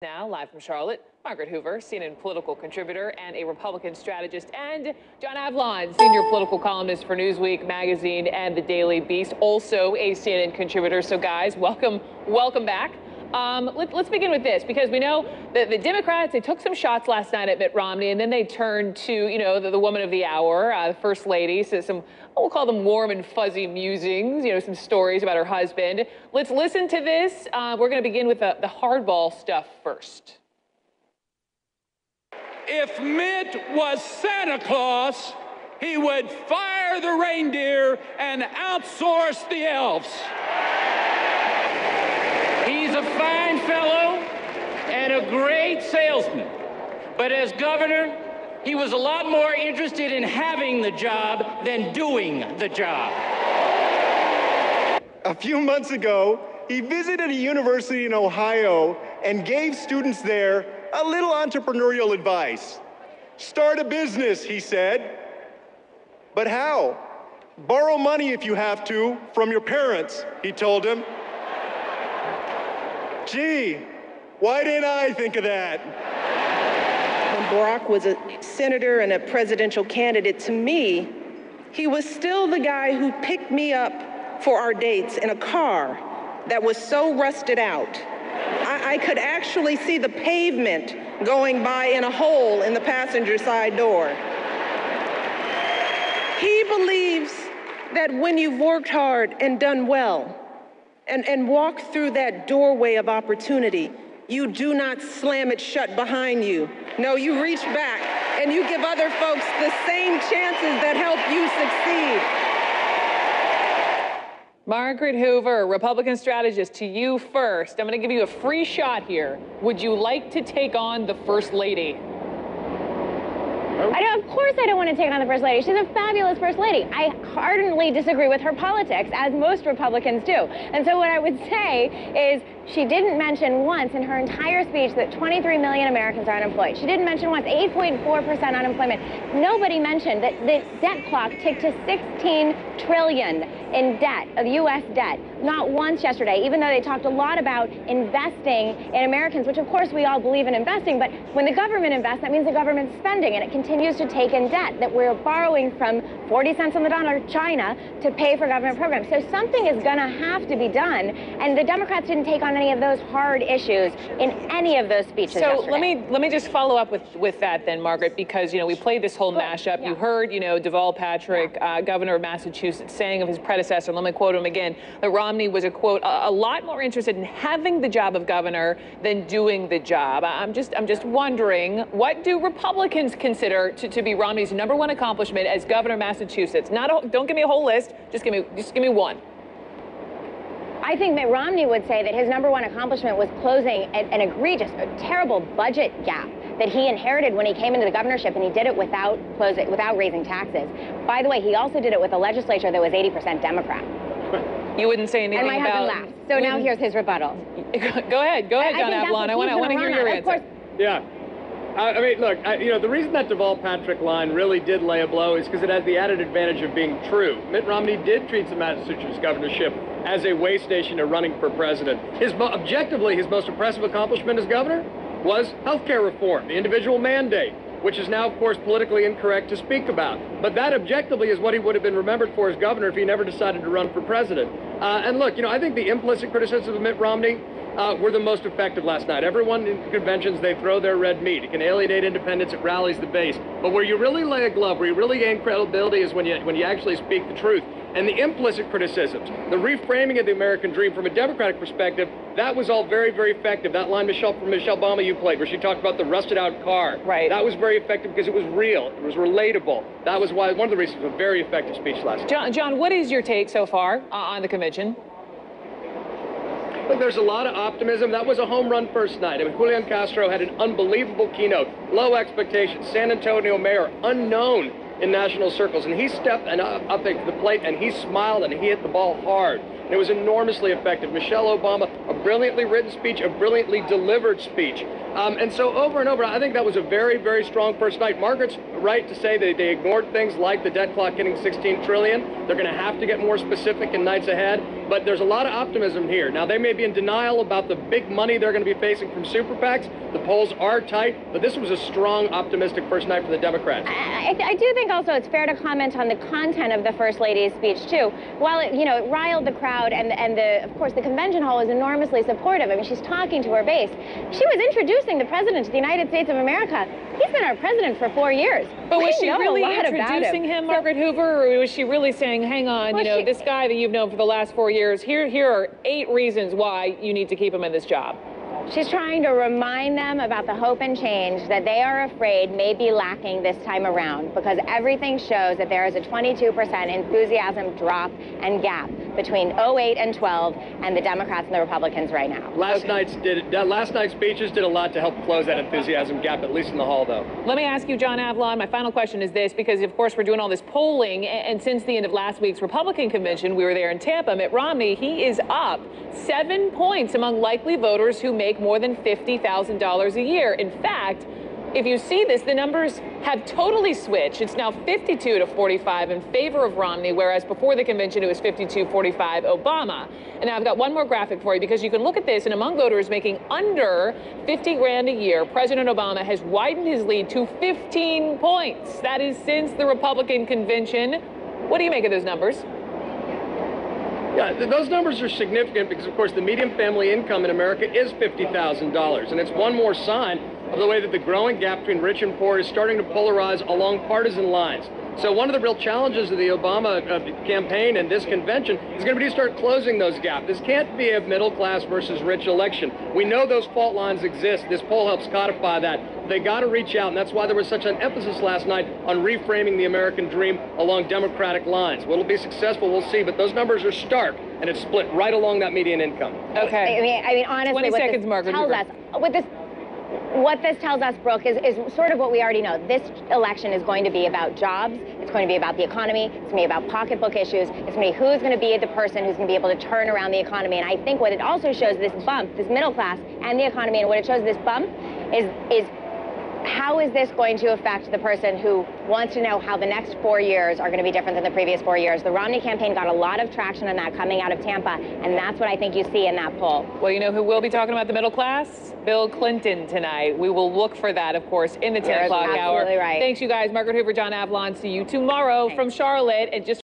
Now, live from Charlotte, Margaret Hoover, CNN political contributor and a Republican strategist, and John Avlon, senior political columnist for Newsweek magazine and the Daily Beast, also a CNN contributor. So, guys, welcome back. Let's begin with this, because we know that the Democrats, they took some shots last night at Mitt Romney, and then they turned to, you know, the woman of the hour, the First Lady, so some, we'll call them warm and fuzzy musings, you know, some stories about her husband. Let's listen to this. We're going to begin with the hardball stuff first. If Mitt was Santa Claus, he would fire the reindeer and outsource the elves. He's a fine fellow and a great salesman, but as governor, he was a lot more interested in having the job than doing the job. A few months ago, he visited a university in Ohio and gave students there a little entrepreneurial advice. Start a business, he said. But how? Borrow money if you have to from your parents, he told them. Gee, why didn't I think of that? When Barack was a senator and a presidential candidate, to me, he was still the guy who picked me up for our dates in a car that was so rusted out. I could actually see the pavement going by in a hole in the passenger side door. He believes that when you've worked hard and done well, and walk through that doorway of opportunity, you do not slam it shut behind you. No, you reach back and you give other folks the same chances that help you succeed. Margaret Hoover, Republican strategist, to you first. I'm going to give you a free shot here. Would you like to take on the First Lady? Of course I don't want to take on the First Lady. She's a fabulous First Lady. I ardently disagree with her politics, as most Republicans do. And so what I would say is she didn't mention once in her entire speech that 23 million Americans are unemployed. She didn't mention once 8.4% unemployment. Nobody mentioned that the debt clock ticked to 16 trillion in debt, of U.S. debt. Not once yesterday, even though they talked a lot about investing in Americans, which of course we all believe in investing, but when the government invests, that means the government's spending, and it continues to take in debt, that we're borrowing from 40 cents on the dollar China to pay for government programs. So something is gonna have to be done, and the Democrats didn't take on any of those hard issues in any of those speeches yesterday. let me just follow up with that then, Margaret, because, you know, we played this whole mashup. Yeah. You heard, you know, Deval Patrick, governor of Massachusetts, saying of his predecessor, let me quote him again, that Romney was, a quote, a lot more interested in having the job of governor than doing the job. I'm just wondering, what do Republicans consider to be Romney's #1 accomplishment as governor of Massachusetts? Don't give me a whole list. Just give me one. I think Mitt Romney would say that his #1 accomplishment was closing an egregious, terrible budget gap that he inherited when he came into the governorship, and he did it without raising taxes. By the way, he also did it with a legislature that was 80% Democrat. You wouldn't say anything about... And my husband laughed. So now here's his rebuttal. Go ahead, John Avlon. I want to hear your answer. Yeah. I mean, look, you know, the reason that Deval Patrick line really did lay a blow is because it had the added advantage of being true. Mitt Romney did treat the Massachusetts governorship as a way station to running for president. Objectively, his most impressive accomplishment as governor was healthcare reform, the individual mandate, which is now, of course, politically incorrect to speak about. But that objectively is what he would have been remembered for as governor if he never decided to run for president. And look, you know, I think the implicit criticisms of Mitt Romney were the most effective last night. Everyone in conventions, they throw their red meat. It can alienate independents, it rallies the base. But where you really lay a glove, where you really gain credibility is when you actually speak the truth. And the implicit criticisms, the reframing of the American dream from a Democratic perspective, that was all very, very effective. That line from Michelle Obama you played, where she talked about the rusted out car. Right. That was very effective because it was real. It was relatable. That was why one of the reasons it was a very effective speech last night. John, what is your take so far on the convention? Look, there's a lot of optimism. That was a home run first night. I mean, Julian Castro had an unbelievable keynote. Low expectations. San Antonio mayor, unknown in national circles. And he stepped up to the plate, and he smiled, and he hit the ball hard. And it was enormously effective. Michelle Obama, a brilliantly written speech, a brilliantly delivered speech. And so over and over, I think that was a very, very strong first night. Margaret's right to say that they ignored things like the debt clock hitting 16 trillion. They're going to have to get more specific in nights ahead. but there's a lot of optimism here. Now, they may be in denial about the big money they're going to be facing from super PACs. The polls are tight, but this was a strong, optimistic first night for the Democrats. I do think also it's fair to comment on the content of the First Lady's speech, too. While it, it riled the crowd, and of course, the convention hall is enormously supportive. I mean, she's talking to her base. She was introducing the president to the United States of America. He's been our president for 4 years. But was she really introducing him, Margaret Hoover, or was she really saying, hang on, this guy that you've known for the last 4 years, here are 8 reasons why you need to keep him in this job? She's trying to remind them about the hope and change that they are afraid may be lacking this time around, because everything shows that there is a 22% enthusiasm drop and gap between 08 and 12 and the Democrats and the Republicans right now. Last night's speeches did a lot to help close that enthusiasm gap, at least in the hall, though. Let me ask you, John Avlon, my final question is this, because, of course, we're doing all this polling, and since the end of last week's Republican convention, we were there in Tampa, Mitt Romney, he is up 7 points among likely voters who make more than $50,000 a year. In fact, if you see this, the numbers have totally switched. It's now 52 to 45 in favor of Romney, whereas before the convention, it was 52-45 Obama. And now I've got one more graphic for you, because you can look at this, and among voters making under 50 grand a year, President Obama has widened his lead to 15 points. That is since the Republican convention. What do you make of those numbers? Yeah, those numbers are significant because, of course, the median family income in America is $50,000, and it's one more sign of the way that the growing gap between rich and poor is starting to polarize along partisan lines. So one of the real challenges of the Obama campaign and this convention is going to be to start closing those gaps. This can't be a middle class versus rich election. We know those fault lines exist. This poll helps codify that. They got to reach out, and that's why there was such an emphasis last night on reframing the American dream along Democratic lines. Will it be successful? We'll see, but those numbers are stark, and it's split right along that median income. Okay. I mean, honestly, 20 seconds, Margaret. What this tells us, Brooke, is sort of what we already know. This election is going to be about jobs. It's going to be about the economy. It's going to be about pocketbook issues. It's going to be who's going to be the person who's going to be able to turn around the economy. And I think what it also shows, this bump, this middle class and the economy, and what it shows this bump is how is this going to affect the person who wants to know how the next 4 years are going to be different than the previous 4 years? The Romney campaign got a lot of traction on that coming out of Tampa, and that's what I think you see in that poll. Well, you know who will be talking about the middle class? Bill Clinton tonight. We will look for that, of course, in the 10 o'clock hour. Absolutely right. Thanks, you guys. Margaret Hoover, John Avlon. See you tomorrow from Charlotte. And just